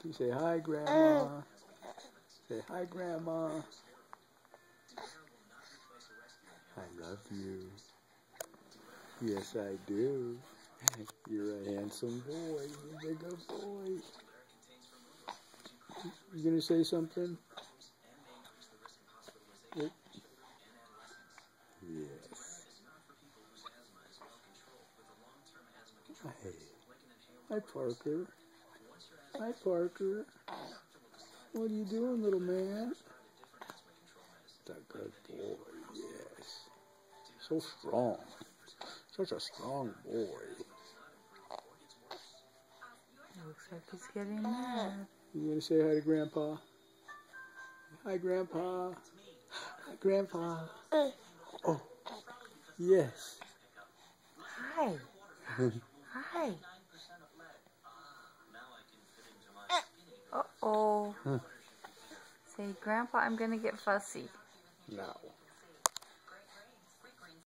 You say hi, Grandma. Say hi, Grandma. I love you. Yes, I do. You're a handsome boy. You're a good boy. You gonna say something? Yes. Hey. Hi, Parker. Hi, Parker. What are you doing, little man? That's a good boy, yes. So strong. Such a strong boy. Looks like he's getting mad. You gonna say hi to Grandpa? Hi, Grandpa. Hi, Grandpa. Oh, yes. Hi. Hi. Uh-oh. Say, Grandpa, I'm gonna get fussy. No.